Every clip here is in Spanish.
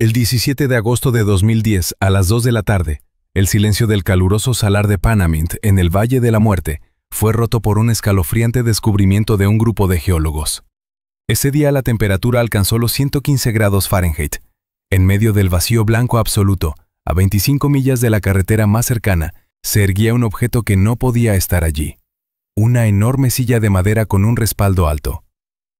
El 17 de agosto de 2010, a las 2 de la tarde, el silencio del caluroso salar de Panamint, en el Valle de la Muerte, fue roto por un escalofriante descubrimiento de un grupo de geólogos. Ese día la temperatura alcanzó los 115 grados Fahrenheit. En medio del vacío blanco absoluto, a 25 millas de la carretera más cercana, se erguía un objeto que no podía estar allí. Una enorme silla de madera con un respaldo alto.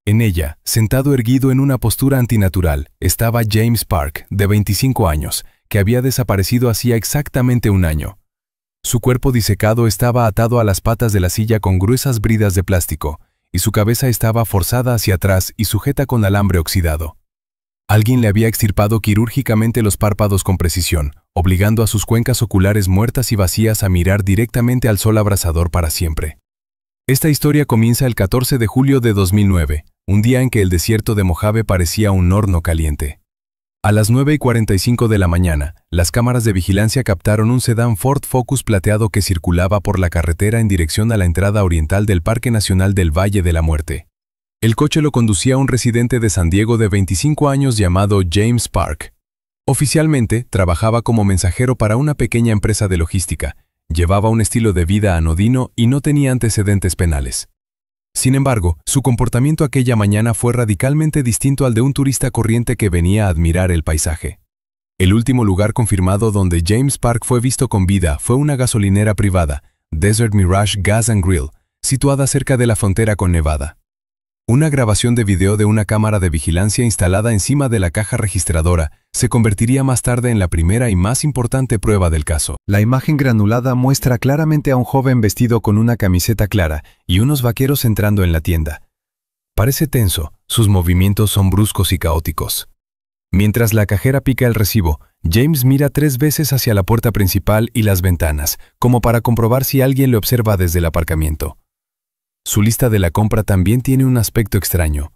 En ella, sentado erguido en una postura antinatural, estaba James Park, de 25 años, que había desaparecido hacía exactamente un año. Su cuerpo disecado estaba atado a las patas de la silla con gruesas bridas de plástico, y su cabeza estaba forzada hacia atrás y sujeta con alambre oxidado. Alguien le había extirpado quirúrgicamente los párpados con precisión, obligando a sus cuencas oculares muertas y vacías a mirar directamente al sol abrasador para siempre. Esta historia comienza el 14 de julio de 2009, un día en que el desierto de Mojave parecía un horno caliente. A las 9:45 de la mañana, las cámaras de vigilancia captaron un sedán Ford Focus plateado que circulaba por la carretera en dirección a la entrada oriental del Parque Nacional del Valle de la Muerte. El coche lo conducía un residente de San Diego de 25 años llamado James Park. Oficialmente, trabajaba como mensajero para una pequeña empresa de logística, llevaba un estilo de vida anodino y no tenía antecedentes penales. Sin embargo, su comportamiento aquella mañana fue radicalmente distinto al de un turista corriente que venía a admirar el paisaje. El último lugar confirmado donde James Park fue visto con vida fue una gasolinera privada, Desert Mirage Gas and Grill, situada cerca de la frontera con Nevada. Una grabación de video de una cámara de vigilancia instalada encima de la caja registradora se convertiría más tarde en la primera y más importante prueba del caso. La imagen granulada muestra claramente a un joven vestido con una camiseta clara y unos vaqueros entrando en la tienda. Parece tenso, sus movimientos son bruscos y caóticos. Mientras la cajera pica el recibo, James mira 3 veces hacia la puerta principal y las ventanas, como para comprobar si alguien le observa desde el aparcamiento. Su lista de la compra también tiene un aspecto extraño.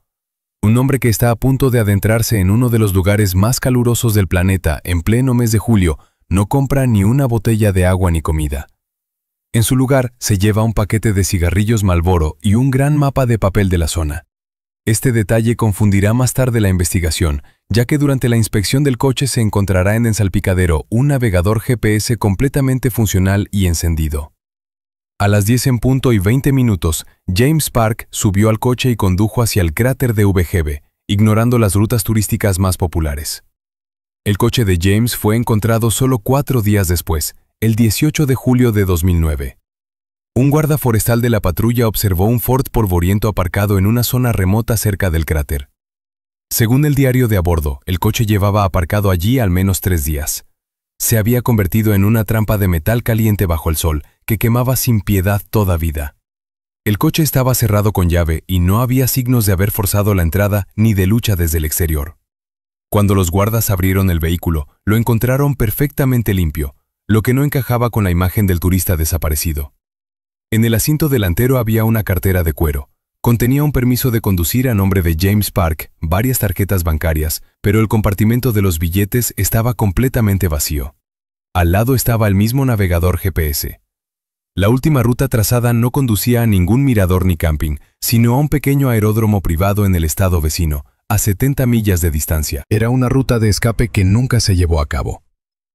Un hombre que está a punto de adentrarse en uno de los lugares más calurosos del planeta en pleno mes de julio no compra ni una botella de agua ni comida. En su lugar se lleva un paquete de cigarrillos Marlboro y un gran mapa de papel de la zona. Este detalle confundirá más tarde la investigación, ya que durante la inspección del coche se encontrará en el salpicadero un navegador GPS completamente funcional y encendido. A las 10:20 James Park subió al coche y condujo hacia el cráter de VGB, ignorando las rutas turísticas más populares. El coche de James fue encontrado solo 4 días después, el 18 de julio de 2009. Un guarda forestal de la patrulla observó un Ford polvoriento aparcado en una zona remota cerca del cráter. Según el diario de a bordo, el coche llevaba aparcado allí al menos 3 días. Se había convertido en una trampa de metal caliente bajo el sol, que quemaba sin piedad toda vida. El coche estaba cerrado con llave y no había signos de haber forzado la entrada ni de lucha desde el exterior. Cuando los guardas abrieron el vehículo, lo encontraron perfectamente limpio, lo que no encajaba con la imagen del turista desaparecido. En el asiento delantero había una cartera de cuero. Contenía un permiso de conducir a nombre de James Park, varias tarjetas bancarias, pero el compartimento de los billetes estaba completamente vacío. Al lado estaba el mismo navegador GPS. La última ruta trazada no conducía a ningún mirador ni camping, sino a un pequeño aeródromo privado en el estado vecino, a 70 millas de distancia. Era una ruta de escape que nunca se llevó a cabo.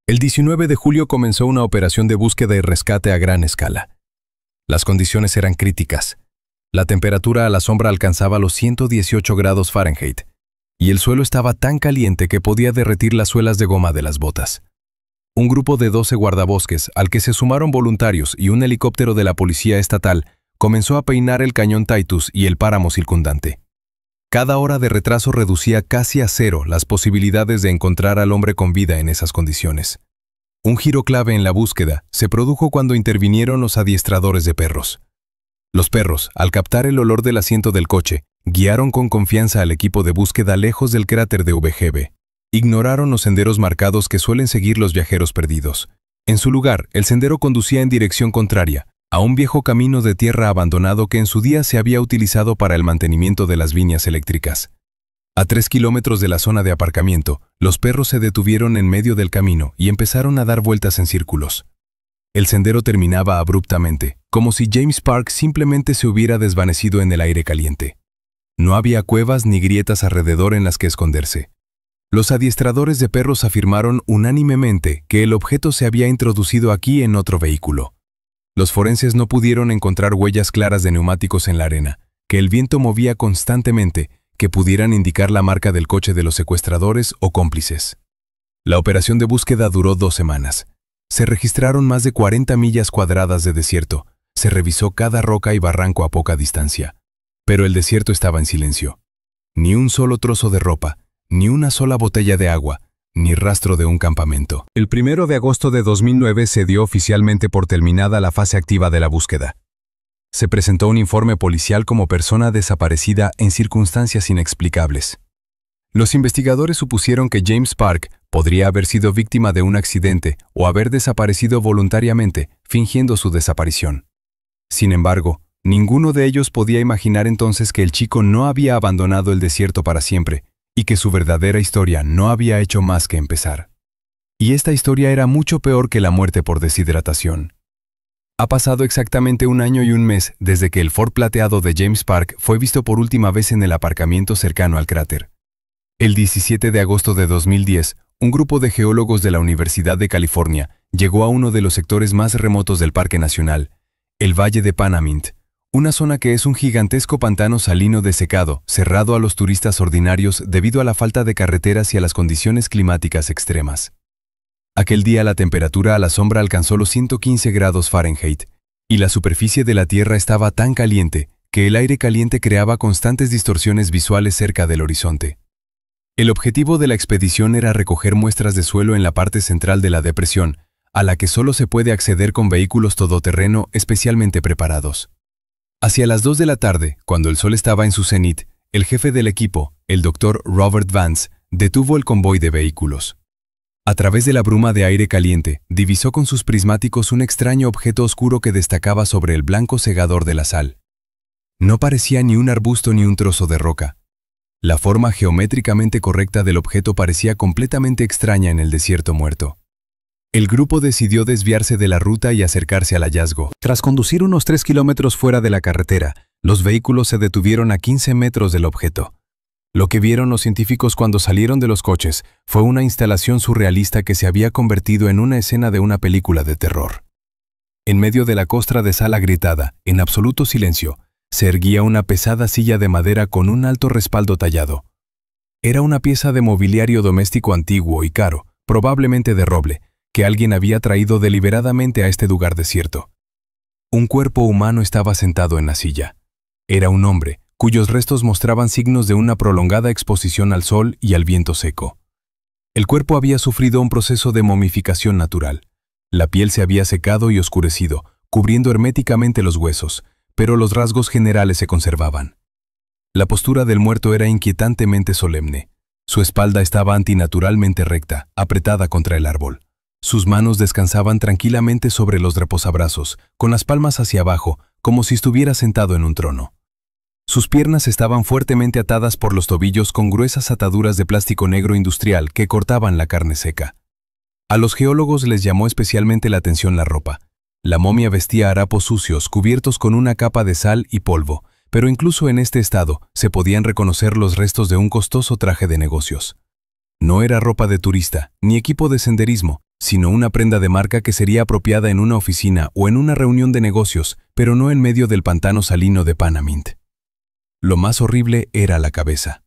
El 19 de julio comenzó una operación de búsqueda y rescate a gran escala. Las condiciones eran críticas. La temperatura a la sombra alcanzaba los 118 grados Fahrenheit, y el suelo estaba tan caliente que podía derretir las suelas de goma de las botas. Un grupo de 12 guardabosques, al que se sumaron voluntarios y un helicóptero de la policía estatal, comenzó a peinar el cañón Titus y el páramo circundante. Cada hora de retraso reducía casi a 0 las posibilidades de encontrar al hombre con vida en esas condiciones. Un giro clave en la búsqueda se produjo cuando intervinieron los adiestradores de perros. Los perros, al captar el olor del asiento del coche, guiaron con confianza al equipo de búsqueda lejos del cráter de VGB. Ignoraron los senderos marcados que suelen seguir los viajeros perdidos. En su lugar, el sendero conducía en dirección contraria, a un viejo camino de tierra abandonado que en su día se había utilizado para el mantenimiento de las viñas eléctricas. A 3 kilómetros de la zona de aparcamiento, los perros se detuvieron en medio del camino y empezaron a dar vueltas en círculos. El sendero terminaba abruptamente, como si James Park simplemente se hubiera desvanecido en el aire caliente. No había cuevas ni grietas alrededor en las que esconderse. Los adiestradores de perros afirmaron unánimemente que el objeto se había introducido aquí en otro vehículo. Los forenses no pudieron encontrar huellas claras de neumáticos en la arena, que el viento movía constantemente, que pudieran indicar la marca del coche de los secuestradores o cómplices. La operación de búsqueda duró 2 semanas. Se registraron más de 40 millas cuadradas de desierto. Se revisó cada roca y barranco a poca distancia. Pero el desierto estaba en silencio. Ni un solo trozo de ropa, ni una sola botella de agua, ni rastro de un campamento. El 1 de agosto de 2009 se dio oficialmente por terminada la fase activa de la búsqueda. Se presentó un informe policial como persona desaparecida en circunstancias inexplicables. Los investigadores supusieron que James Park podría haber sido víctima de un accidente o haber desaparecido voluntariamente, fingiendo su desaparición. Sin embargo, ninguno de ellos podía imaginar entonces que el chico no había abandonado el desierto para siempre y que su verdadera historia no había hecho más que empezar. Y esta historia era mucho peor que la muerte por deshidratación. Ha pasado exactamente 1 año y 1 mes desde que el Ford plateado de James Park fue visto por última vez en el aparcamiento cercano al cráter. El 17 de agosto de 2010, un grupo de geólogos de la Universidad de California llegó a uno de los sectores más remotos del Parque Nacional, el Valle de Panamint, una zona que es un gigantesco pantano salino desecado, cerrado a los turistas ordinarios debido a la falta de carreteras y a las condiciones climáticas extremas. Aquel día la temperatura a la sombra alcanzó los 115 grados Fahrenheit, y la superficie de la Tierra estaba tan caliente que el aire caliente creaba constantes distorsiones visuales cerca del horizonte. El objetivo de la expedición era recoger muestras de suelo en la parte central de la depresión, a la que solo se puede acceder con vehículos todoterreno especialmente preparados. Hacia las 2 de la tarde, cuando el sol estaba en su cenit, el jefe del equipo, el Dr. Robert Vance, detuvo el convoy de vehículos. A través de la bruma de aire caliente, divisó con sus prismáticos un extraño objeto oscuro que destacaba sobre el blanco cegador de la sal. No parecía ni un arbusto ni un trozo de roca. La forma geométricamente correcta del objeto parecía completamente extraña en el desierto muerto. El grupo decidió desviarse de la ruta y acercarse al hallazgo. Tras conducir unos 3 kilómetros fuera de la carretera, los vehículos se detuvieron a 15 metros del objeto. Lo que vieron los científicos cuando salieron de los coches fue una instalación surrealista que se había convertido en una escena de una película de terror. En medio de la costra de sal agrietada, en absoluto silencio, se erguía una pesada silla de madera con un alto respaldo tallado. Era una pieza de mobiliario doméstico antiguo y caro, probablemente de roble, que alguien había traído deliberadamente a este lugar desierto. Un cuerpo humano estaba sentado en la silla. Era un hombre, cuyos restos mostraban signos de una prolongada exposición al sol y al viento seco. El cuerpo había sufrido un proceso de momificación natural. La piel se había secado y oscurecido, cubriendo herméticamente los huesos, pero los rasgos generales se conservaban. La postura del muerto era inquietantemente solemne. Su espalda estaba antinaturalmente recta, apretada contra el árbol. Sus manos descansaban tranquilamente sobre los reposabrazos, con las palmas hacia abajo, como si estuviera sentado en un trono. Sus piernas estaban fuertemente atadas por los tobillos con gruesas ataduras de plástico negro industrial que cortaban la carne seca. A los geólogos les llamó especialmente la atención la ropa. La momia vestía harapos sucios cubiertos con una capa de sal y polvo, pero incluso en este estado se podían reconocer los restos de un costoso traje de negocios. No era ropa de turista, ni equipo de senderismo, sino una prenda de marca que sería apropiada en una oficina o en una reunión de negocios, pero no en medio del pantano salino de Panamint. Lo más horrible era la cabeza.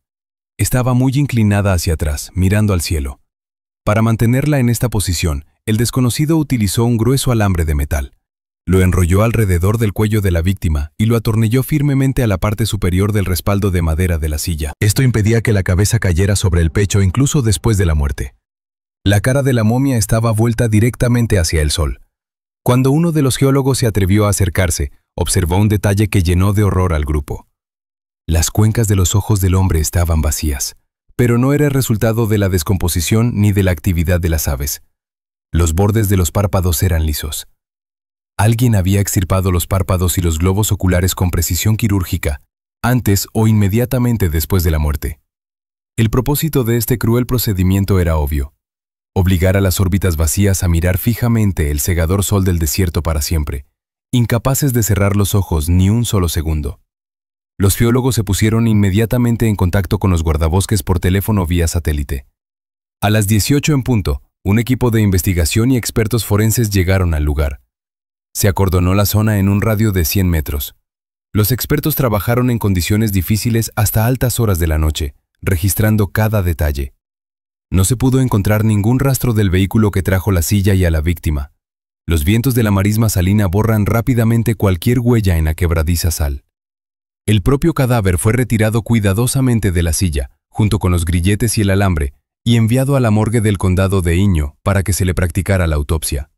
Estaba muy inclinada hacia atrás, mirando al cielo. Para mantenerla en esta posición, el desconocido utilizó un grueso alambre de metal. Lo enrolló alrededor del cuello de la víctima y lo atornilló firmemente a la parte superior del respaldo de madera de la silla. Esto impedía que la cabeza cayera sobre el pecho incluso después de la muerte. La cara de la momia estaba vuelta directamente hacia el sol. Cuando uno de los geólogos se atrevió a acercarse, observó un detalle que llenó de horror al grupo. Las cuencas de los ojos del hombre estaban vacías, pero no era el resultado de la descomposición ni de la actividad de las aves. Los bordes de los párpados eran lisos. Alguien había extirpado los párpados y los globos oculares con precisión quirúrgica, antes o inmediatamente después de la muerte. El propósito de este cruel procedimiento era obvio: obligar a las órbitas vacías a mirar fijamente el cegador sol del desierto para siempre, incapaces de cerrar los ojos ni un solo segundo. Los geólogos se pusieron inmediatamente en contacto con los guardabosques por teléfono vía satélite. A las 18 en punto, un equipo de investigación y expertos forenses llegaron al lugar. Se acordonó la zona en un radio de 100 metros. Los expertos trabajaron en condiciones difíciles hasta altas horas de la noche, registrando cada detalle. No se pudo encontrar ningún rastro del vehículo que trajo la silla y a la víctima. Los vientos de la marisma salina borran rápidamente cualquier huella en la quebradiza sal. El propio cadáver fue retirado cuidadosamente de la silla, junto con los grilletes y el alambre, y enviado a la morgue del condado de Inyo para que se le practicara la autopsia.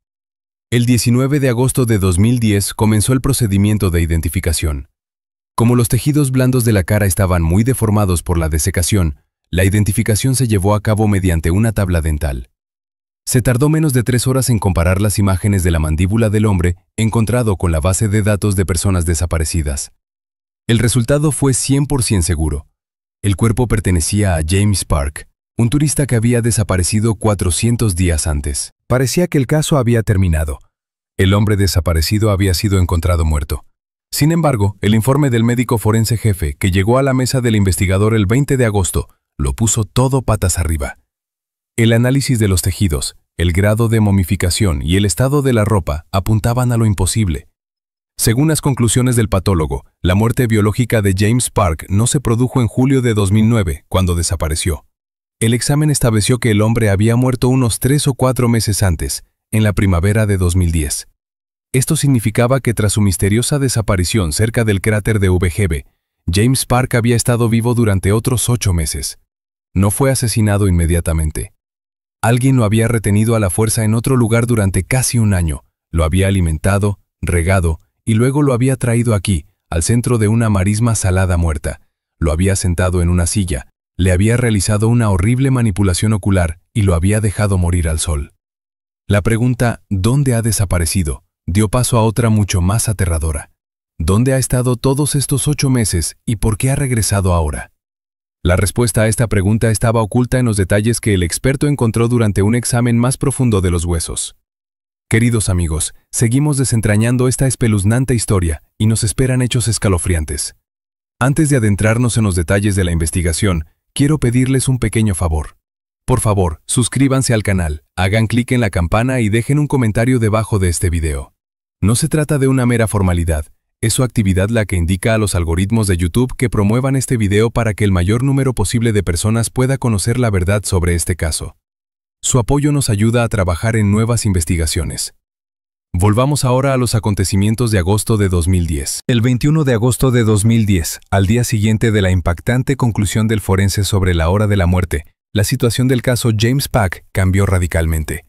El 19 de agosto de 2010 comenzó el procedimiento de identificación. Como los tejidos blandos de la cara estaban muy deformados por la desecación, la identificación se llevó a cabo mediante una tabla dental. Se tardó menos de 3 horas en comparar las imágenes de la mandíbula del hombre encontrado con la base de datos de personas desaparecidas. El resultado fue 100% seguro. El cuerpo pertenecía a James Park, un turista que había desaparecido 400 días antes. Parecía que el caso había terminado. El hombre desaparecido había sido encontrado muerto. Sin embargo, el informe del médico forense jefe, que llegó a la mesa del investigador el 20 de agosto, lo puso todo patas arriba. El análisis de los tejidos, el grado de momificación y el estado de la ropa apuntaban a lo imposible. Según las conclusiones del patólogo, la muerte biológica de James Park no se produjo en julio de 2009, cuando desapareció. El examen estableció que el hombre había muerto unos 3 o 4 meses antes, en la primavera de 2010. Esto significaba que tras su misteriosa desaparición cerca del cráter de VGB, James Park había estado vivo durante otros 8 meses. No fue asesinado inmediatamente. Alguien lo había retenido a la fuerza en otro lugar durante casi un año, lo había alimentado, regado y luego lo había traído aquí, al centro de una marisma salada muerta. Lo había sentado en una silla, le había realizado una horrible manipulación ocular y lo había dejado morir al sol. La pregunta ¿dónde ha desaparecido? Dio paso a otra mucho más aterradora. ¿Dónde ha estado todos estos 8 meses y por qué ha regresado ahora? La respuesta a esta pregunta estaba oculta en los detalles que el experto encontró durante un examen más profundo de los huesos. Queridos amigos, seguimos desentrañando esta espeluznante historia y nos esperan hechos escalofriantes. Antes de adentrarnos en los detalles de la investigación, quiero pedirles un pequeño favor. Por favor, suscríbanse al canal, hagan clic en la campana y dejen un comentario debajo de este video. No se trata de una mera formalidad. Es su actividad la que indica a los algoritmos de YouTube que promuevan este video para que el mayor número posible de personas pueda conocer la verdad sobre este caso. Su apoyo nos ayuda a trabajar en nuevas investigaciones. Volvamos ahora a los acontecimientos de agosto de 2010. El 21 de agosto de 2010, al día siguiente de la impactante conclusión del forense sobre la hora de la muerte, la situación del caso James Park cambió radicalmente.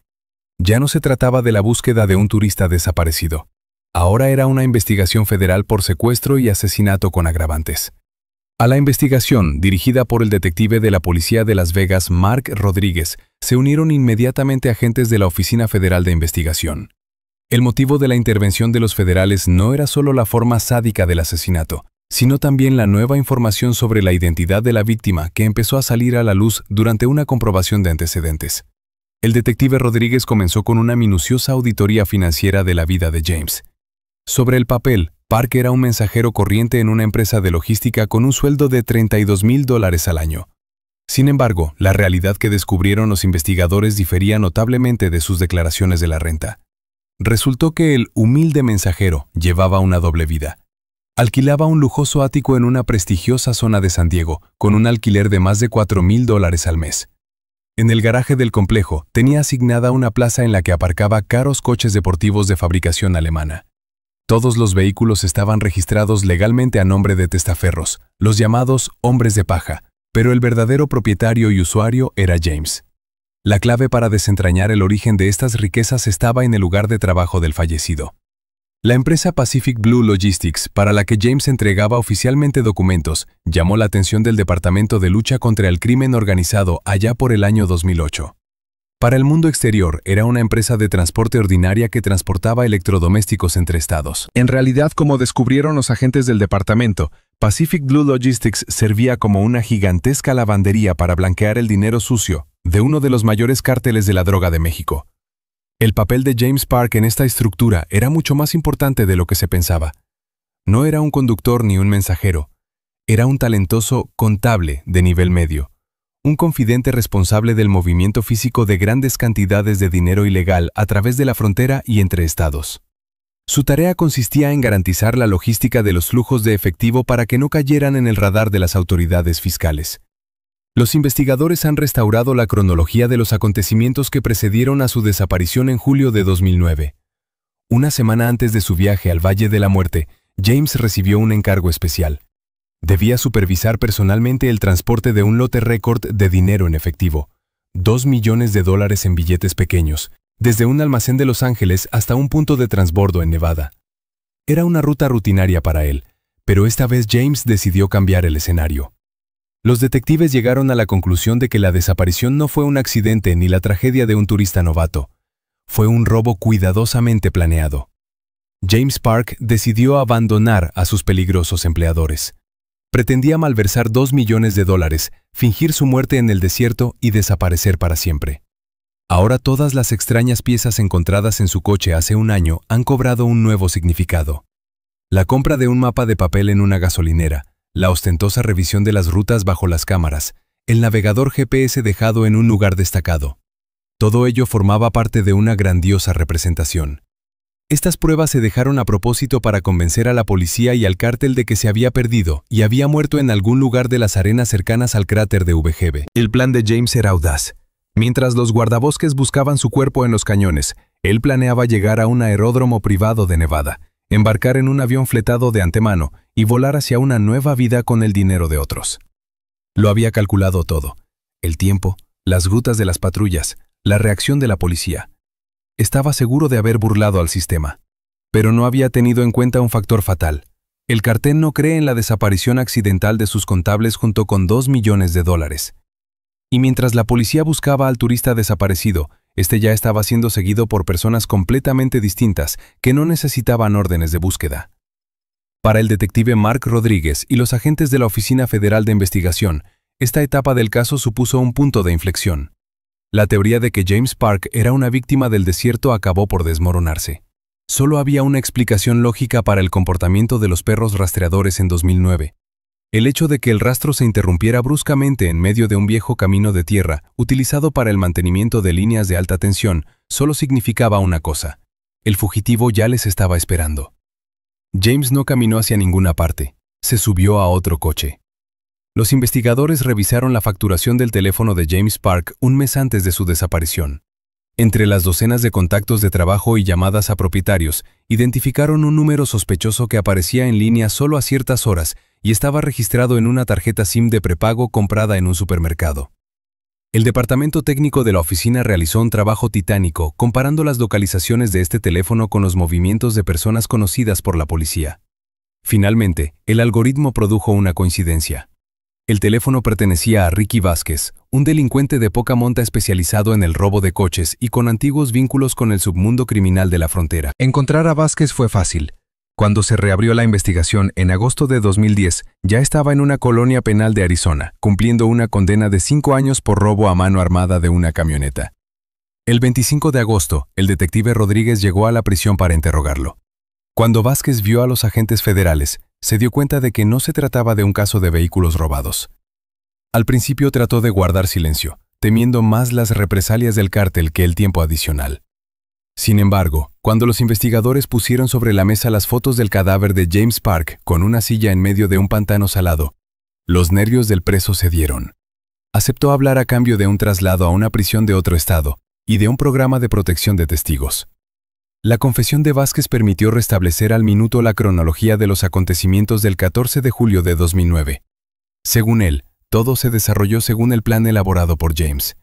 Ya no se trataba de la búsqueda de un turista desaparecido. Ahora era una investigación federal por secuestro y asesinato con agravantes. A la investigación, dirigida por el detective de la policía de Las Vegas, Mark Rodríguez, se unieron inmediatamente agentes de la Oficina Federal de Investigación. El motivo de la intervención de los federales no era solo la forma sádica del asesinato, sino también la nueva información sobre la identidad de la víctima que empezó a salir a la luz durante una comprobación de antecedentes. El detective Rodríguez comenzó con una minuciosa auditoría financiera de la vida de James. Sobre el papel, Park era un mensajero corriente en una empresa de logística con un sueldo de $32,000 al año. Sin embargo, la realidad que descubrieron los investigadores difería notablemente de sus declaraciones de la renta. Resultó que el humilde mensajero llevaba una doble vida. Alquilaba un lujoso ático en una prestigiosa zona de San Diego, con un alquiler de más de $4,000 al mes. En el garaje del complejo tenía asignada una plaza en la que aparcaba caros coches deportivos de fabricación alemana. Todos los vehículos estaban registrados legalmente a nombre de testaferros, los llamados hombres de paja, pero el verdadero propietario y usuario era James. La clave para desentrañar el origen de estas riquezas estaba en el lugar de trabajo del fallecido. La empresa Pacific Blue Logistics, para la que James entregaba oficialmente documentos, llamó la atención del Departamento de Lucha contra el Crimen Organizado allá por el año 2008. Para el mundo exterior, era una empresa de transporte ordinaria que transportaba electrodomésticos entre estados. En realidad, como descubrieron los agentes del departamento, Pacific Blue Logistics servía como una gigantesca lavandería para blanquear el dinero sucio de uno de los mayores cárteles de la droga de México. El papel de James Park en esta estructura era mucho más importante de lo que se pensaba. No era un conductor ni un mensajero. Era un talentoso contable de nivel medio. un confidente responsable del movimiento físico de grandes cantidades de dinero ilegal a través de la frontera y entre estados. Su tarea consistía en garantizar la logística de los flujos de efectivo para que no cayeran en el radar de las autoridades fiscales. Los investigadores han restaurado la cronología de los acontecimientos que precedieron a su desaparición en julio de 2009. Una semana antes de su viaje al Valle de la Muerte, James recibió un encargo especial. Debía supervisar personalmente el transporte de un lote récord de dinero en efectivo, $2 millones en billetes pequeños, desde un almacén de Los Ángeles hasta un punto de transbordo en Nevada. Era una ruta rutinaria para él, pero esta vez James decidió cambiar el escenario. Los detectives llegaron a la conclusión de que la desaparición no fue un accidente ni la tragedia de un turista novato. Fue un robo cuidadosamente planeado. James Park decidió abandonar a sus peligrosos empleadores. Pretendía malversar $2 millones, fingir su muerte en el desierto y desaparecer para siempre. Ahora todas las extrañas piezas encontradas en su coche hace un año han cobrado un nuevo significado. La compra de un mapa de papel en una gasolinera, la ostentosa revisión de las rutas bajo las cámaras, el navegador GPS dejado en un lugar destacado. Todo ello formaba parte de una grandiosa representación. Estas pruebas se dejaron a propósito para convencer a la policía y al cártel de que se había perdido y había muerto en algún lugar de las arenas cercanas al cráter de VGB. El plan de James era audaz. Mientras los guardabosques buscaban su cuerpo en los cañones, él planeaba llegar a un aeródromo privado de Nevada, embarcar en un avión fletado de antemano y volar hacia una nueva vida con el dinero de otros. Lo había calculado todo: el tiempo, las rutas de las patrullas, la reacción de la policía. Estaba seguro de haber burlado al sistema, pero no había tenido en cuenta un factor fatal. El cartel no cree en la desaparición accidental de sus contables junto con $2 millones. Y mientras la policía buscaba al turista desaparecido, este ya estaba siendo seguido por personas completamente distintas que no necesitaban órdenes de búsqueda. Para el detective Mark Rodríguez y los agentes de la Oficina Federal de Investigación, esta etapa del caso supuso un punto de inflexión. La teoría de que James Park era una víctima del desierto acabó por desmoronarse. Solo había una explicación lógica para el comportamiento de los perros rastreadores en 2009. El hecho de que el rastro se interrumpiera bruscamente en medio de un viejo camino de tierra utilizado para el mantenimiento de líneas de alta tensión solo significaba una cosa: el fugitivo ya les estaba esperando. James no caminó hacia ninguna parte, se subió a otro coche. Los investigadores revisaron la facturación del teléfono de James Park un mes antes de su desaparición. Entre las docenas de contactos de trabajo y llamadas a propietarios, identificaron un número sospechoso que aparecía en línea solo a ciertas horas y estaba registrado en una tarjeta SIM de prepago comprada en un supermercado. El departamento técnico de la oficina realizó un trabajo titánico comparando las localizaciones de este teléfono con los movimientos de personas conocidas por la policía. Finalmente, el algoritmo produjo una coincidencia. El teléfono pertenecía a Ricky Vázquez, un delincuente de poca monta especializado en el robo de coches y con antiguos vínculos con el submundo criminal de la frontera. Encontrar a Vázquez fue fácil. Cuando se reabrió la investigación en agosto de 2010, ya estaba en una colonia penal de Arizona, cumpliendo una condena de 5 años por robo a mano armada de una camioneta. El 25 de agosto, el detective Rodríguez llegó a la prisión para interrogarlo. Cuando Vázquez vio a los agentes federales, se dio cuenta de que no se trataba de un caso de vehículos robados. Al principio trató de guardar silencio, temiendo más las represalias del cártel que el tiempo adicional. Sin embargo, cuando los investigadores pusieron sobre la mesa las fotos del cadáver de James Park con una silla en medio de un pantano salado, los nervios del preso cedieron. Aceptó hablar a cambio de un traslado a una prisión de otro estado y de un programa de protección de testigos. La confesión de Vázquez permitió restablecer al minuto la cronología de los acontecimientos del 14 de julio de 2009. Según él, todo se desarrolló según el plan elaborado por James.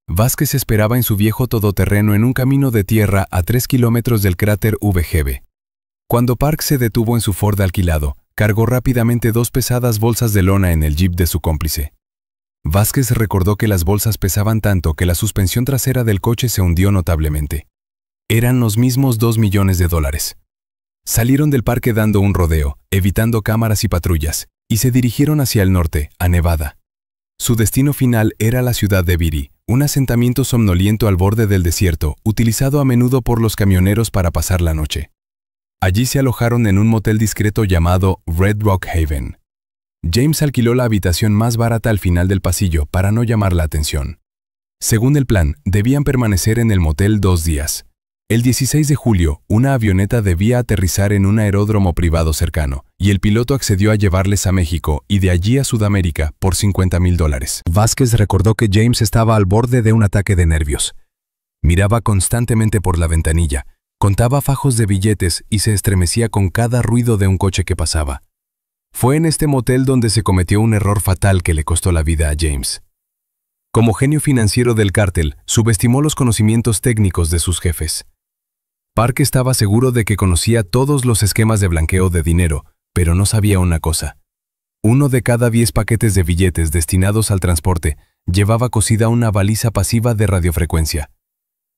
Vázquez esperaba en su viejo todoterreno en un camino de tierra a 3 kilómetros del cráter VGB. Cuando Park se detuvo en su Ford alquilado, cargó rápidamente 2 pesadas bolsas de lona en el jeep de su cómplice. Vázquez recordó que las bolsas pesaban tanto que la suspensión trasera del coche se hundió notablemente. Eran los mismos $2 millones. Salieron del parque dando un rodeo, evitando cámaras y patrullas, y se dirigieron hacia el norte, a Nevada. Su destino final era la ciudad de Beatty, un asentamiento somnoliento al borde del desierto, utilizado a menudo por los camioneros para pasar la noche. Allí se alojaron en un motel discreto llamado Red Rock Haven. James alquiló la habitación más barata al final del pasillo para no llamar la atención. Según el plan, debían permanecer en el motel 2 días. El 16 de julio, una avioneta debía aterrizar en un aeródromo privado cercano, y el piloto accedió a llevarles a México y de allí a Sudamérica por $50,000. Vázquez recordó que James estaba al borde de un ataque de nervios. Miraba constantemente por la ventanilla, contaba fajos de billetes y se estremecía con cada ruido de un coche que pasaba. Fue en este motel donde se cometió un error fatal que le costó la vida a James. Como genio financiero del cártel, subestimó los conocimientos técnicos de sus jefes. Park estaba seguro de que conocía todos los esquemas de blanqueo de dinero, pero no sabía una cosa. 1 de cada 10 paquetes de billetes destinados al transporte llevaba cosida una baliza pasiva de radiofrecuencia.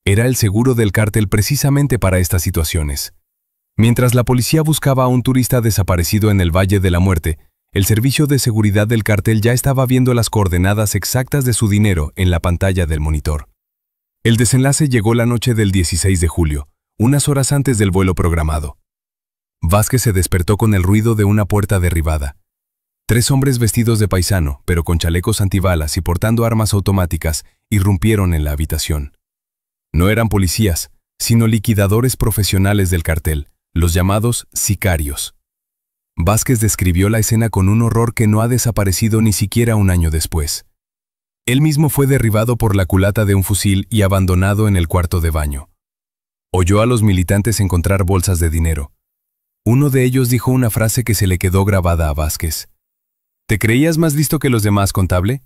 Era el seguro del cártel precisamente para estas situaciones. Mientras la policía buscaba a un turista desaparecido en el Valle de la Muerte, el servicio de seguridad del cártel ya estaba viendo las coordenadas exactas de su dinero en la pantalla del monitor. El desenlace llegó la noche del 16 de julio. Unas horas antes del vuelo programado. Vázquez se despertó con el ruido de una puerta derribada. 3 hombres vestidos de paisano, pero con chalecos antibalas y portando armas automáticas, irrumpieron en la habitación. No eran policías, sino liquidadores profesionales del cartel, los llamados sicarios. Vázquez describió la escena con un horror que no ha desaparecido ni siquiera un año después. Él mismo fue derribado por la culata de un fusil y abandonado en el cuarto de baño. Oyó a los militantes encontrar bolsas de dinero. Uno de ellos dijo una frase que se le quedó grabada a Vázquez. ¿Te creías más listo que los demás, contable?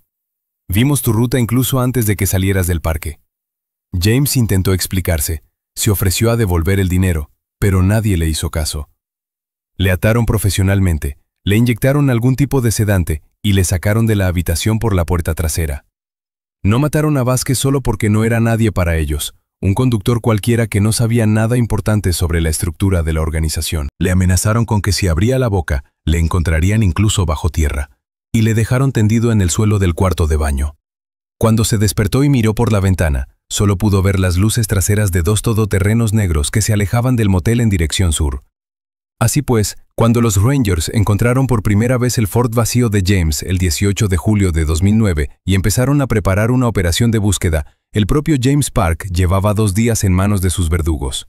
Vimos tu ruta incluso antes de que salieras del parque. James intentó explicarse. Se ofreció a devolver el dinero, pero nadie le hizo caso. Le ataron profesionalmente, le inyectaron algún tipo de sedante y le sacaron de la habitación por la puerta trasera. No mataron a Vázquez solo porque no era nadie para ellos. Un conductor cualquiera que no sabía nada importante sobre la estructura de la organización. Le amenazaron con que si abría la boca, le encontrarían incluso bajo tierra, y le dejaron tendido en el suelo del cuarto de baño. Cuando se despertó y miró por la ventana, solo pudo ver las luces traseras de 2 todoterrenos negros que se alejaban del motel en dirección sur. Así pues, cuando los Rangers encontraron por primera vez el Ford vacío de James el 18 de julio de 2009 y empezaron a preparar una operación de búsqueda, el propio James Park llevaba 2 días en manos de sus verdugos.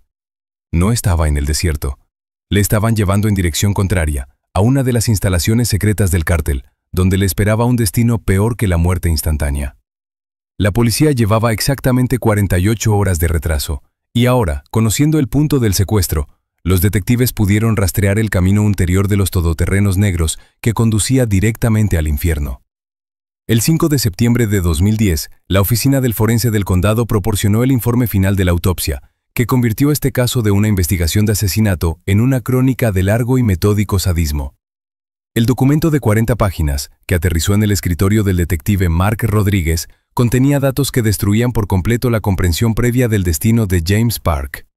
No estaba en el desierto. Le estaban llevando en dirección contraria, a una de las instalaciones secretas del cártel, donde le esperaba un destino peor que la muerte instantánea. La policía llevaba exactamente 48 horas de retraso, y ahora, conociendo el punto del secuestro, los detectives pudieron rastrear el camino ulterior de los todoterrenos negros que conducía directamente al infierno. El 5 de septiembre de 2010, la oficina del forense del condado proporcionó el informe final de la autopsia, que convirtió este caso de una investigación de asesinato en una crónica de largo y metódico sadismo. El documento de 40 páginas, que aterrizó en el escritorio del detective Mark Rodríguez, contenía datos que destruían por completo la comprensión previa del destino de James Park.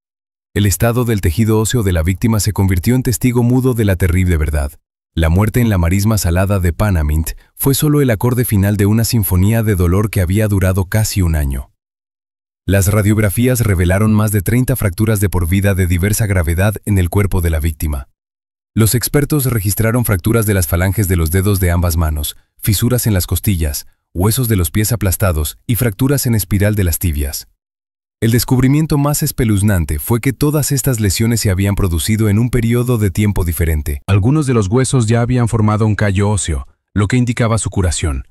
El estado del tejido óseo de la víctima se convirtió en testigo mudo de la terrible verdad. La muerte en la marisma salada de Panamint fue solo el acorde final de una sinfonía de dolor que había durado casi un año. Las radiografías revelaron más de 30 fracturas de por vida de diversa gravedad en el cuerpo de la víctima. Los expertos registraron fracturas de las falanges de los dedos de ambas manos, fisuras en las costillas, huesos de los pies aplastados y fracturas en espiral de las tibias. El descubrimiento más espeluznante fue que todas estas lesiones se habían producido en un periodo de tiempo diferente. Algunos de los huesos ya habían formado un callo óseo, lo que indicaba su curación.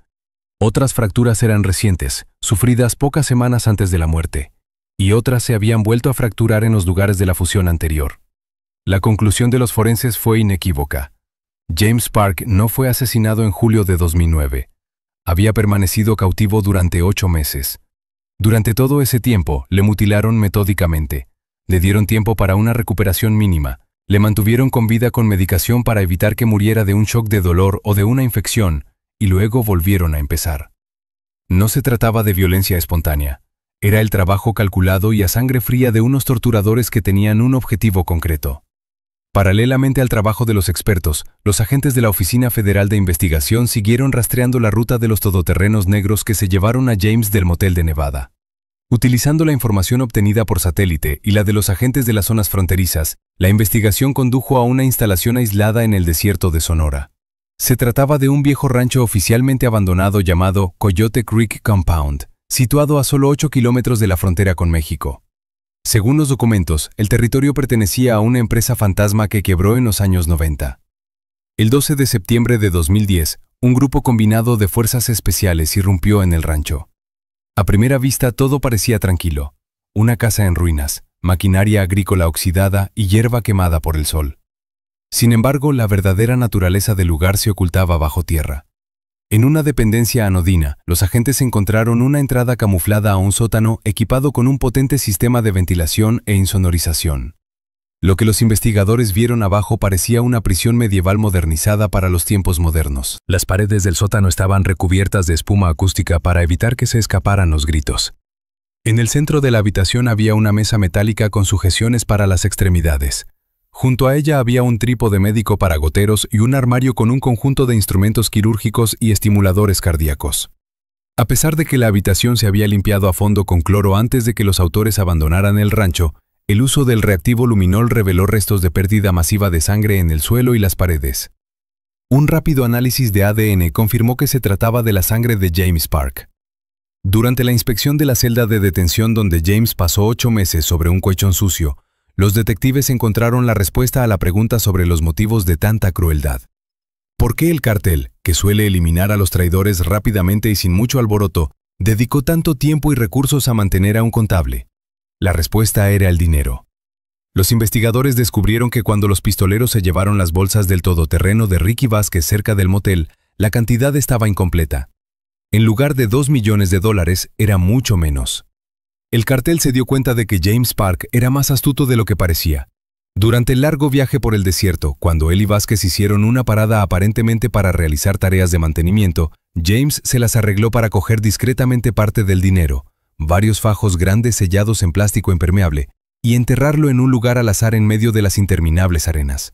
Otras fracturas eran recientes, sufridas pocas semanas antes de la muerte, y otras se habían vuelto a fracturar en los lugares de la fusión anterior. La conclusión de los forenses fue inequívoca. James Park no fue asesinado en julio de 2009. Había permanecido cautivo durante 8 meses. Durante todo ese tiempo, le mutilaron metódicamente. Le dieron tiempo para una recuperación mínima. Le mantuvieron con vida con medicación para evitar que muriera de un shock de dolor o de una infección, y luego volvieron a empezar. No se trataba de violencia espontánea. Era el trabajo calculado y a sangre fría de unos torturadores que tenían un objetivo concreto. Paralelamente al trabajo de los expertos, los agentes de la Oficina Federal de Investigación siguieron rastreando la ruta de los todoterrenos negros que se llevaron a James del motel de Nevada. Utilizando la información obtenida por satélite y la de los agentes de las zonas fronterizas, la investigación condujo a una instalación aislada en el desierto de Sonora. Se trataba de un viejo rancho oficialmente abandonado llamado Coyote Creek Compound, situado a solo 8 kilómetros de la frontera con México. Según los documentos, el territorio pertenecía a una empresa fantasma que quebró en los años 90. El 12 de septiembre de 2010, un grupo combinado de fuerzas especiales irrumpió en el rancho. A primera vista todo parecía tranquilo. Una casa en ruinas, maquinaria agrícola oxidada y hierba quemada por el sol. Sin embargo, la verdadera naturaleza del lugar se ocultaba bajo tierra. En una dependencia anodina, los agentes encontraron una entrada camuflada a un sótano equipado con un potente sistema de ventilación e insonorización. Lo que los investigadores vieron abajo parecía una prisión medieval modernizada para los tiempos modernos. Las paredes del sótano estaban recubiertas de espuma acústica para evitar que se escaparan los gritos. En el centro de la habitación había una mesa metálica con sujeciones para las extremidades. Junto a ella había un trípode médico para goteros y un armario con un conjunto de instrumentos quirúrgicos y estimuladores cardíacos. A pesar de que la habitación se había limpiado a fondo con cloro antes de que los autores abandonaran el rancho, el uso del reactivo luminol reveló restos de pérdida masiva de sangre en el suelo y las paredes. Un rápido análisis de ADN confirmó que se trataba de la sangre de James Park. Durante la inspección de la celda de detención donde James pasó 8 meses sobre un colchón sucio, los detectives encontraron la respuesta a la pregunta sobre los motivos de tanta crueldad. ¿Por qué el cártel, que suele eliminar a los traidores rápidamente y sin mucho alboroto, dedicó tanto tiempo y recursos a mantener a un contable? La respuesta era el dinero. Los investigadores descubrieron que cuando los pistoleros se llevaron las bolsas del todoterreno de Ricky Vázquez cerca del motel, la cantidad estaba incompleta. En lugar de $2 millones, era mucho menos. El cartel se dio cuenta de que James Park era más astuto de lo que parecía. Durante el largo viaje por el desierto, cuando él y Vázquez hicieron una parada aparentemente para realizar tareas de mantenimiento, James se las arregló para coger discretamente parte del dinero, varios fajos grandes sellados en plástico impermeable, y enterrarlo en un lugar al azar en medio de las interminables arenas.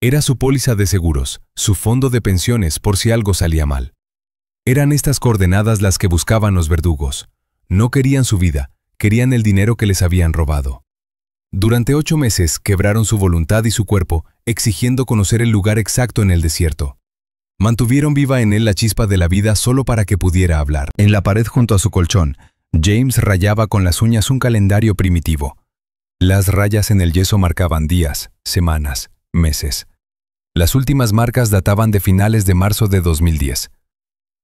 Era su póliza de seguros, su fondo de pensiones por si algo salía mal. Eran estas coordenadas las que buscaban los verdugos. No querían su vida, querían el dinero que les habían robado. Durante 8 meses quebraron su voluntad y su cuerpo, exigiendo conocer el lugar exacto en el desierto. Mantuvieron viva en él la chispa de la vida solo para que pudiera hablar. En la pared junto a su colchón, James rayaba con las uñas un calendario primitivo. Las rayas en el yeso marcaban días, semanas, meses. Las últimas marcas databan de finales de marzo de 2010.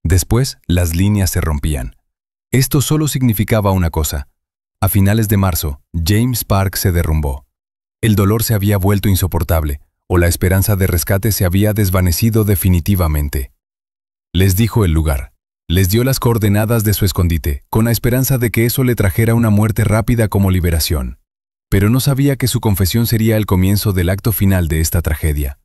Después, las líneas se rompían. Esto solo significaba una cosa. A finales de marzo, James Park se derrumbó. El dolor se había vuelto insoportable, o la esperanza de rescate se había desvanecido definitivamente. Les dijo el lugar. Les dio las coordenadas de su escondite, con la esperanza de que eso le trajera una muerte rápida como liberación. Pero no sabía que su confesión sería el comienzo del acto final de esta tragedia.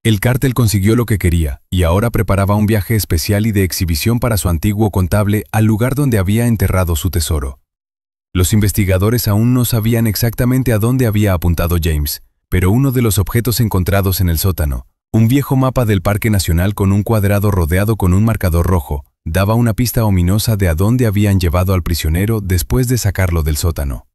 El cártel consiguió lo que quería, y ahora preparaba un viaje especial y de exhibición para su antiguo contable al lugar donde había enterrado su tesoro. Los investigadores aún no sabían exactamente a dónde había apuntado James, pero uno de los objetos encontrados en el sótano, un viejo mapa del Parque Nacional con un cuadrado rodeado con un marcador rojo, daba una pista ominosa de a dónde habían llevado al prisionero después de sacarlo del sótano.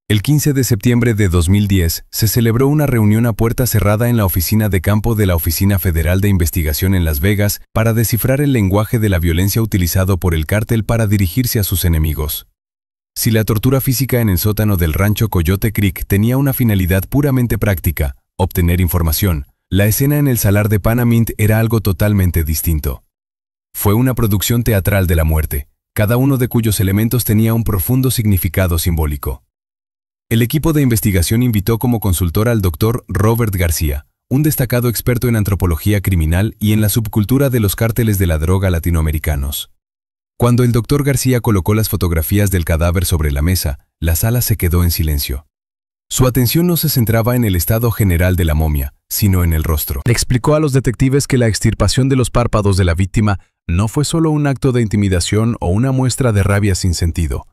El 15 de septiembre de 2010 se celebró una reunión a puerta cerrada en la oficina de campo de la Oficina Federal de Investigación en Las Vegas para descifrar el lenguaje de la violencia utilizado por el cártel para dirigirse a sus enemigos. Si la tortura física en el sótano del rancho Coyote Creek tenía una finalidad puramente práctica, obtener información, la escena en el salar de Panamint era algo totalmente distinto. Fue una producción teatral de la muerte, cada uno de cuyos elementos tenía un profundo significado simbólico. El equipo de investigación invitó como consultor al Dr. Robert García, un destacado experto en antropología criminal y en la subcultura de los cárteles de la droga latinoamericanos. Cuando el Dr. García colocó las fotografías del cadáver sobre la mesa, la sala se quedó en silencio. Su atención no se centraba en el estado general de la momia, sino en el rostro. Le explicó a los detectives que la extirpación de los párpados de la víctima no fue solo un acto de intimidación o una muestra de rabia sin sentido.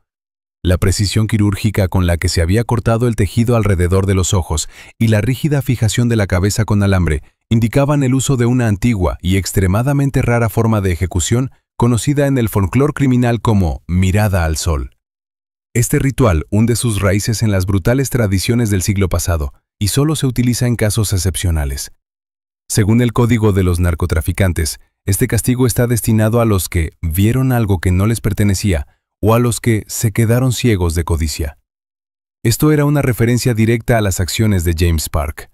La precisión quirúrgica con la que se había cortado el tejido alrededor de los ojos y la rígida fijación de la cabeza con alambre indicaban el uso de una antigua y extremadamente rara forma de ejecución conocida en el folclore criminal como mirada al sol. Este ritual hunde sus raíces en las brutales tradiciones del siglo pasado y solo se utiliza en casos excepcionales. Según el código de los narcotraficantes, este castigo está destinado a los que vieron algo que no les pertenecía o a los que se quedaron ciegos de codicia. Esto era una referencia directa a las acciones de James Park.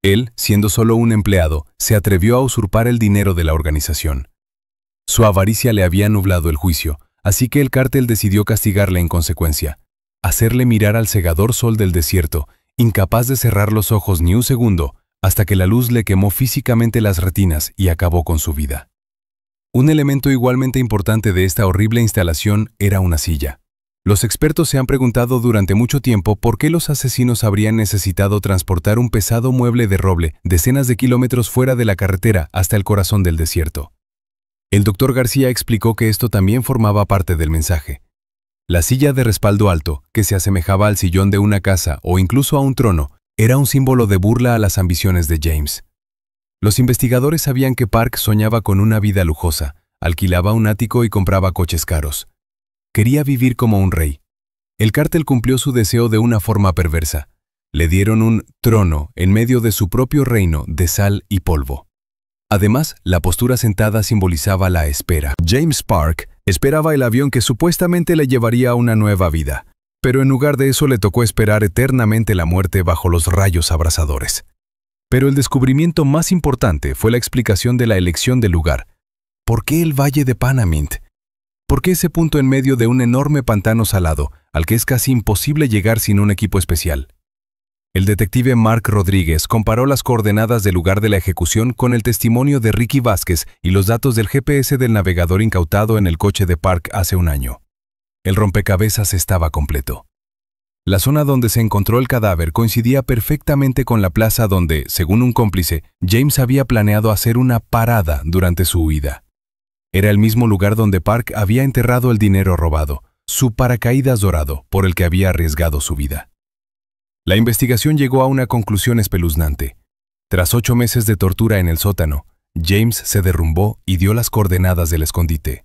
Él, siendo solo un empleado, se atrevió a usurpar el dinero de la organización. Su avaricia le había nublado el juicio, así que el cártel decidió castigarle en consecuencia, hacerle mirar al cegador sol del desierto, incapaz de cerrar los ojos ni un segundo, hasta que la luz le quemó físicamente las retinas y acabó con su vida. Un elemento igualmente importante de esta horrible instalación era una silla. Los expertos se han preguntado durante mucho tiempo por qué los asesinos habrían necesitado transportar un pesado mueble de roble decenas de kilómetros fuera de la carretera hasta el corazón del desierto. El doctor García explicó que esto también formaba parte del mensaje. La silla de respaldo alto, que se asemejaba al sillón de una casa o incluso a un trono, era un símbolo de burla a las ambiciones de James. Los investigadores sabían que Park soñaba con una vida lujosa, alquilaba un ático y compraba coches caros. Quería vivir como un rey. El cártel cumplió su deseo de una forma perversa. Le dieron un trono en medio de su propio reino de sal y polvo. Además, la postura sentada simbolizaba la espera. James Park esperaba el avión que supuestamente le llevaría a una nueva vida, pero en lugar de eso le tocó esperar eternamente la muerte bajo los rayos abrasadores. Pero el descubrimiento más importante fue la explicación de la elección del lugar. ¿Por qué el Valle de Panamint? ¿Por qué ese punto en medio de un enorme pantano salado, al que es casi imposible llegar sin un equipo especial? El detective Mark Rodríguez comparó las coordenadas del lugar de la ejecución con el testimonio de Ricky Vázquez y los datos del GPS del navegador incautado en el coche de Park hace un año. El rompecabezas estaba completo. La zona donde se encontró el cadáver coincidía perfectamente con la plaza donde, según un cómplice, James había planeado hacer una parada durante su huida. Era el mismo lugar donde Park había enterrado el dinero robado, su paracaídas dorado, por el que había arriesgado su vida. La investigación llegó a una conclusión espeluznante. Tras 8 meses de tortura en el sótano, James se derrumbó y dio las coordenadas del escondite.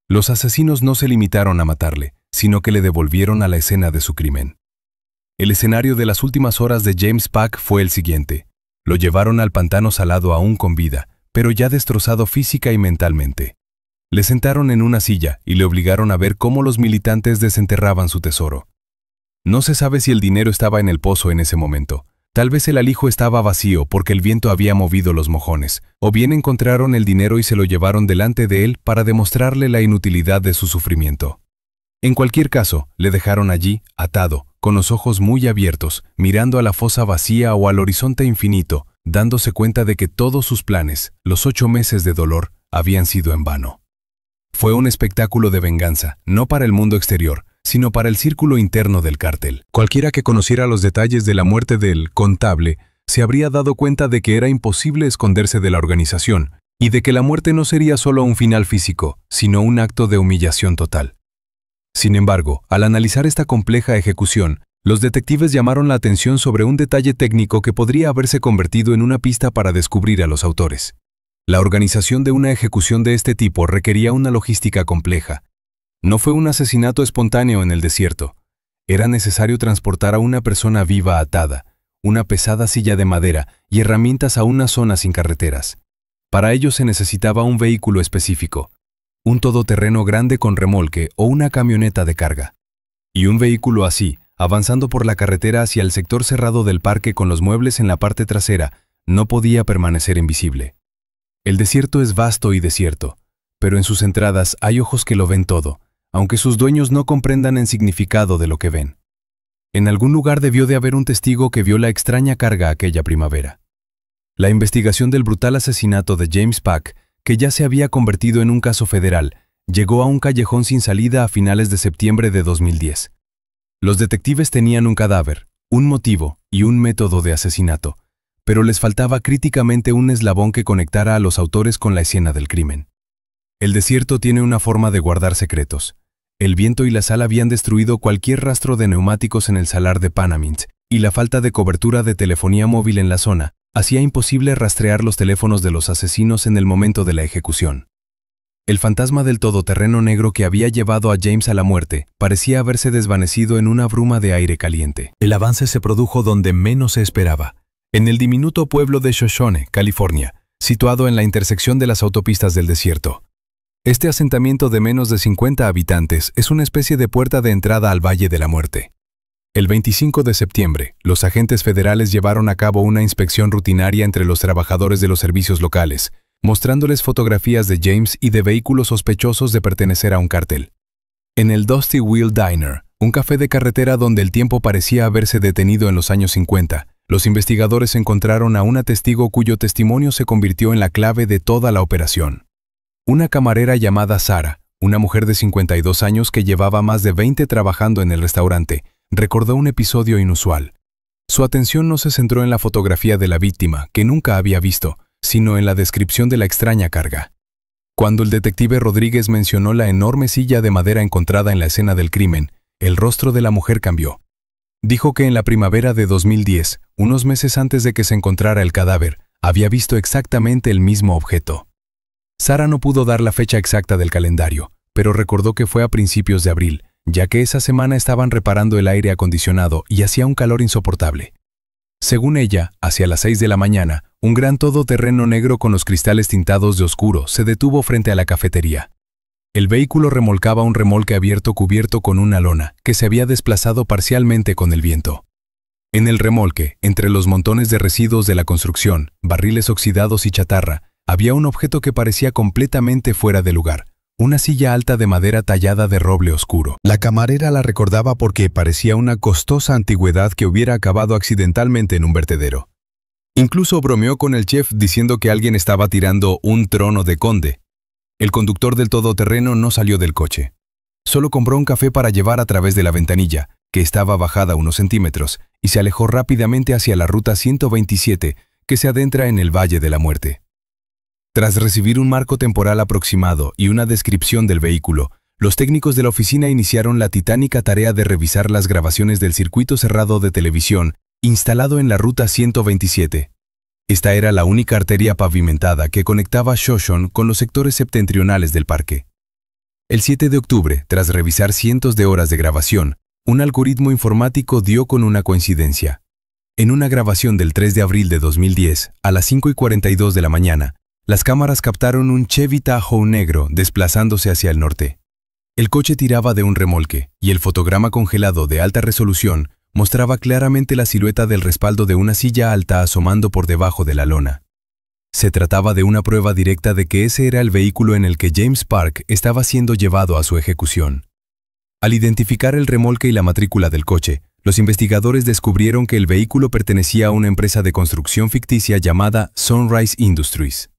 Los asesinos no se limitaron a matarle, sino que le devolvieron a la escena de su crimen. El escenario de las últimas horas de James Park fue el siguiente. Lo llevaron al pantano salado aún con vida, pero ya destrozado física y mentalmente. Le sentaron en una silla y le obligaron a ver cómo los militantes desenterraban su tesoro. No se sabe si el dinero estaba en el pozo en ese momento. Tal vez el alijo estaba vacío porque el viento había movido los mojones, o bien encontraron el dinero y se lo llevaron delante de él para demostrarle la inutilidad de su sufrimiento. En cualquier caso, le dejaron allí, atado, con los ojos muy abiertos, mirando a la fosa vacía o al horizonte infinito, dándose cuenta de que todos sus planes, los 8 meses de dolor, habían sido en vano. Fue un espectáculo de venganza, no para el mundo exterior, sino para el círculo interno del cártel. Cualquiera que conociera los detalles de la muerte del contable se habría dado cuenta de que era imposible esconderse de la organización y de que la muerte no sería solo un final físico, sino un acto de humillación total. Sin embargo, al analizar esta compleja ejecución, los detectives llamaron la atención sobre un detalle técnico que podría haberse convertido en una pista para descubrir a los autores. La organización de una ejecución de este tipo requería una logística compleja. No fue un asesinato espontáneo en el desierto. Era necesario transportar a una persona viva atada, una pesada silla de madera y herramientas a una zona sin carreteras. Para ello se necesitaba un vehículo específico, un todoterreno grande con remolque o una camioneta de carga. Y un vehículo así, avanzando por la carretera hacia el sector cerrado del parque con los muebles en la parte trasera, no podía permanecer invisible. El desierto es vasto y desierto, pero en sus entradas hay ojos que lo ven todo, aunque sus dueños no comprendan el significado de lo que ven. En algún lugar debió de haber un testigo que vio la extraña carga aquella primavera. La investigación del brutal asesinato de James Park, que ya se había convertido en un caso federal, llegó a un callejón sin salida a finales de septiembre de 2010. Los detectives tenían un cadáver, un motivo y un método de asesinato, pero les faltaba críticamente un eslabón que conectara a los autores con la escena del crimen. El desierto tiene una forma de guardar secretos. El viento y la sal habían destruido cualquier rastro de neumáticos en el salar de Panamint, y la falta de cobertura de telefonía móvil en la zona hacía imposible rastrear los teléfonos de los asesinos en el momento de la ejecución. El fantasma del todoterreno negro que había llevado a James a la muerte parecía haberse desvanecido en una bruma de aire caliente. El avance se produjo donde menos se esperaba, en el diminuto pueblo de Shoshone, California, situado en la intersección de las autopistas del desierto. Este asentamiento de menos de 50 habitantes es una especie de puerta de entrada al Valle de la Muerte. El 25 de septiembre, los agentes federales llevaron a cabo una inspección rutinaria entre los trabajadores de los servicios locales, mostrándoles fotografías de James y de vehículos sospechosos de pertenecer a un cártel. En el Dusty Wheel Diner, un café de carretera donde el tiempo parecía haberse detenido en los años 50, los investigadores encontraron a una testigo cuyo testimonio se convirtió en la clave de toda la operación. Una camarera llamada Sarah, una mujer de 52 años que llevaba más de 20 trabajando en el restaurante, recordó un episodio inusual. Su atención no se centró en la fotografía de la víctima, que nunca había visto, sino en la descripción de la extraña carga. Cuando el detective Rodríguez mencionó la enorme silla de madera encontrada en la escena del crimen, el rostro de la mujer cambió. Dijo que en la primavera de 2010, unos meses antes de que se encontrara el cadáver, había visto exactamente el mismo objeto. Sarah no pudo dar la fecha exacta del calendario, pero recordó que fue a principios de abril, ya que esa semana estaban reparando el aire acondicionado y hacía un calor insoportable. Según ella, hacia las 6 de la mañana, un gran todoterreno negro con los cristales tintados de oscuro se detuvo frente a la cafetería. El vehículo remolcaba un remolque abierto cubierto con una lona, que se había desplazado parcialmente con el viento. En el remolque, entre los montones de residuos de la construcción, barriles oxidados y chatarra, había un objeto que parecía completamente fuera de lugar, una silla alta de madera tallada de roble oscuro. La camarera la recordaba porque parecía una costosa antigüedad que hubiera acabado accidentalmente en un vertedero. Incluso bromeó con el chef diciendo que alguien estaba tirando un trono de conde. El conductor del todoterreno no salió del coche. Solo compró un café para llevar a través de la ventanilla, que estaba bajada unos centímetros, y se alejó rápidamente hacia la ruta 127, que se adentra en el Valle de la Muerte. Tras recibir un marco temporal aproximado y una descripción del vehículo, los técnicos de la oficina iniciaron la titánica tarea de revisar las grabaciones del circuito cerrado de televisión instalado en la ruta 127. Esta era la única arteria pavimentada que conectaba Shoshone con los sectores septentrionales del parque. El 7 de octubre, tras revisar cientos de horas de grabación, un algoritmo informático dio con una coincidencia. En una grabación del 3 de abril de 2010, a las 5:42 de la mañana, las cámaras captaron un Chevy Tahoe negro desplazándose hacia el norte. El coche tiraba de un remolque, y el fotograma congelado de alta resolución mostraba claramente la silueta del respaldo de una silla alta asomando por debajo de la lona. Se trataba de una prueba directa de que ese era el vehículo en el que James Park estaba siendo llevado a su ejecución. Al identificar el remolque y la matrícula del coche, los investigadores descubrieron que el vehículo pertenecía a una empresa de construcción ficticia llamada Sunrise Industries.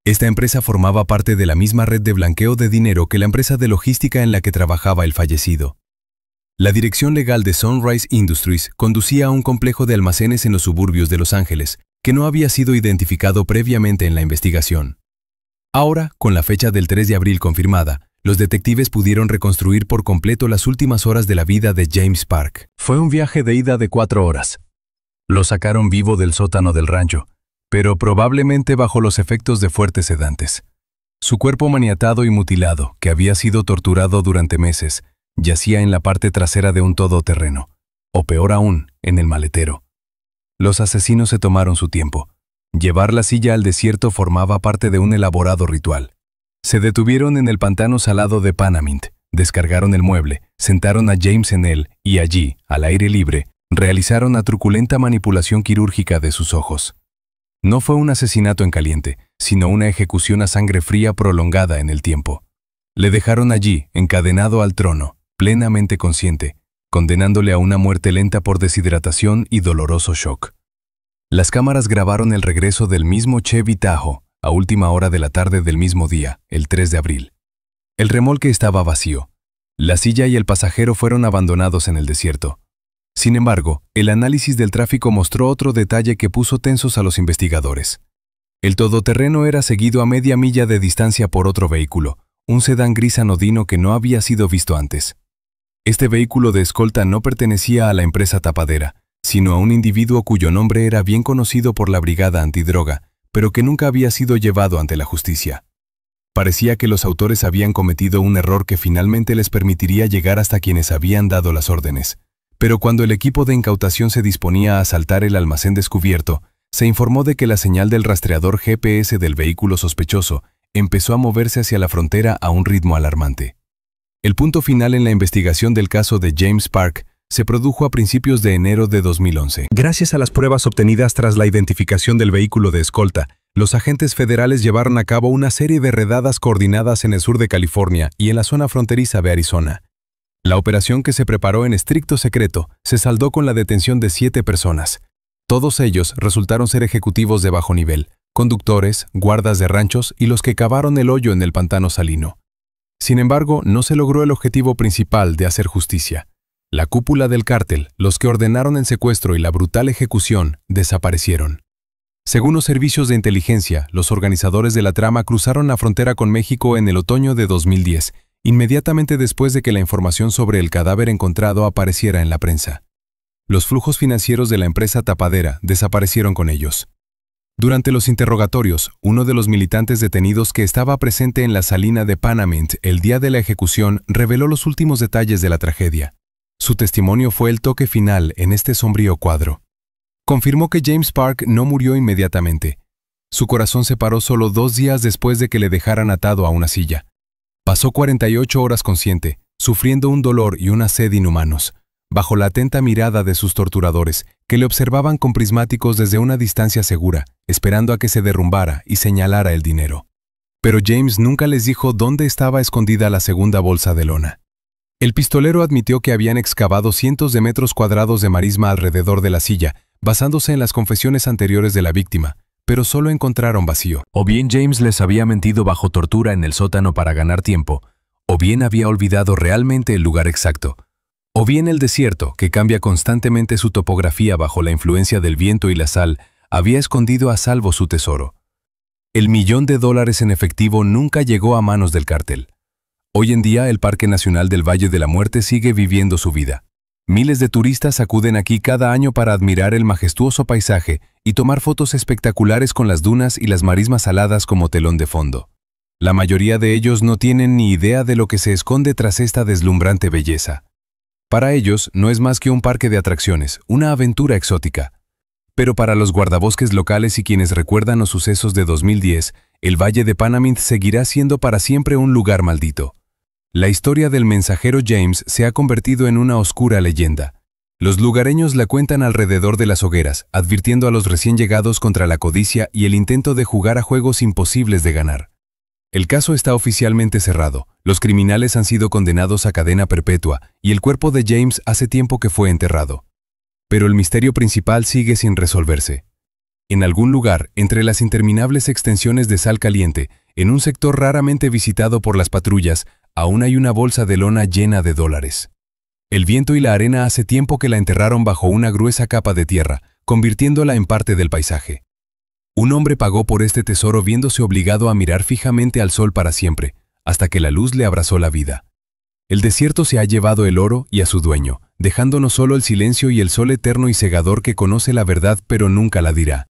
Esta empresa formaba parte de la misma red de blanqueo de dinero que la empresa de logística en la que trabajaba el fallecido. La dirección legal de Sunrise Industries conducía a un complejo de almacenes en los suburbios de Los Ángeles, que no había sido identificado previamente en la investigación. Ahora, con la fecha del 3 de abril confirmada, los detectives pudieron reconstruir por completo las últimas horas de la vida de James Park. Fue un viaje de ida de 4 horas. Lo sacaron vivo del sótano del rancho, pero probablemente bajo los efectos de fuertes sedantes. Su cuerpo maniatado y mutilado, que había sido torturado durante meses, yacía en la parte trasera de un todoterreno, o peor aún, en el maletero. Los asesinos se tomaron su tiempo. Llevar la silla al desierto formaba parte de un elaborado ritual. Se detuvieron en el pantano salado de Panamint, descargaron el mueble, sentaron a James en él y allí, al aire libre, realizaron la truculenta manipulación quirúrgica de sus ojos. No fue un asesinato en caliente, sino una ejecución a sangre fría prolongada en el tiempo. Le dejaron allí, encadenado al trono, plenamente consciente, condenándole a una muerte lenta por deshidratación y doloroso shock. Las cámaras grabaron el regreso del mismo Chevy Tahoe a última hora de la tarde del mismo día, el 3 de abril. El remolque estaba vacío. La silla y el pasajero fueron abandonados en el desierto. Sin embargo, el análisis del tráfico mostró otro detalle que puso tensos a los investigadores. El todoterreno era seguido a media milla de distancia por otro vehículo, un sedán gris anodino que no había sido visto antes. Este vehículo de escolta no pertenecía a la empresa tapadera, sino a un individuo cuyo nombre era bien conocido por la brigada antidroga, pero que nunca había sido llevado ante la justicia. Parecía que los autores habían cometido un error que finalmente les permitiría llegar hasta quienes habían dado las órdenes, Pero cuando el equipo de incautación se disponía a asaltar el almacén descubierto, se informó de que la señal del rastreador GPS del vehículo sospechoso empezó a moverse hacia la frontera a un ritmo alarmante. El punto final en la investigación del caso de James Park se produjo a principios de enero de 2011. Gracias a las pruebas obtenidas tras la identificación del vehículo de escolta, los agentes federales llevaron a cabo una serie de redadas coordinadas en el sur de California y en la zona fronteriza de Arizona. La operación, que se preparó en estricto secreto, se saldó con la detención de 7 personas. Todos ellos resultaron ser ejecutivos de bajo nivel, conductores, guardas de ranchos y los que cavaron el hoyo en el pantano salino. Sin embargo, no se logró el objetivo principal de hacer justicia. La cúpula del cártel, los que ordenaron el secuestro y la brutal ejecución, desaparecieron. Según los servicios de inteligencia, los organizadores de la trama cruzaron la frontera con México en el otoño de 2010, inmediatamente después de que la información sobre el cadáver encontrado apareciera en la prensa. Los flujos financieros de la empresa tapadera desaparecieron con ellos. Durante los interrogatorios, uno de los militantes detenidos que estaba presente en la salina de Panamint el día de la ejecución reveló los últimos detalles de la tragedia. Su testimonio fue el toque final en este sombrío cuadro. Confirmó que James Park no murió inmediatamente. Su corazón se paró solo 2 días después de que le dejaran atado a una silla. Pasó 48 horas consciente, sufriendo un dolor y una sed inhumanos, bajo la atenta mirada de sus torturadores, que le observaban con prismáticos desde una distancia segura, esperando a que se derrumbara y señalara el dinero. Pero James nunca les dijo dónde estaba escondida la segunda bolsa de lona. El pistolero admitió que habían excavado cientos de metros cuadrados de marisma alrededor de la silla, basándose en las confesiones anteriores de la víctima, pero solo encontraron vacío. O bien James les había mentido bajo tortura en el sótano para ganar tiempo, o bien había olvidado realmente el lugar exacto, o bien el desierto, que cambia constantemente su topografía bajo la influencia del viento y la sal, había escondido a salvo su tesoro. El $1.000.000 en efectivo nunca llegó a manos del cártel. Hoy en día el Parque Nacional del Valle de la Muerte sigue viviendo su vida. Miles de turistas acuden aquí cada año para admirar el majestuoso paisaje y tomar fotos espectaculares con las dunas y las marismas saladas como telón de fondo. La mayoría de ellos no tienen ni idea de lo que se esconde tras esta deslumbrante belleza. Para ellos no es más que un parque de atracciones, una aventura exótica. Pero para los guardabosques locales y quienes recuerdan los sucesos de 2010, el Valle de Panamint seguirá siendo para siempre un lugar maldito. La historia del mensajero James se ha convertido en una oscura leyenda. Los lugareños la cuentan alrededor de las hogueras, advirtiendo a los recién llegados contra la codicia y el intento de jugar a juegos imposibles de ganar. El caso está oficialmente cerrado, los criminales han sido condenados a cadena perpetua y el cuerpo de James hace tiempo que fue enterrado. Pero el misterio principal sigue sin resolverse. En algún lugar, entre las interminables extensiones de sal caliente, en un sector raramente visitado por las patrullas, aún hay una bolsa de lona llena de dólares. El viento y la arena hace tiempo que la enterraron bajo una gruesa capa de tierra, convirtiéndola en parte del paisaje. Un hombre pagó por este tesoro viéndose obligado a mirar fijamente al sol para siempre, hasta que la luz le abrazó la vida. El desierto se ha llevado el oro y a su dueño, dejándonos solo el silencio y el sol eterno y cegador que conoce la verdad pero nunca la dirá.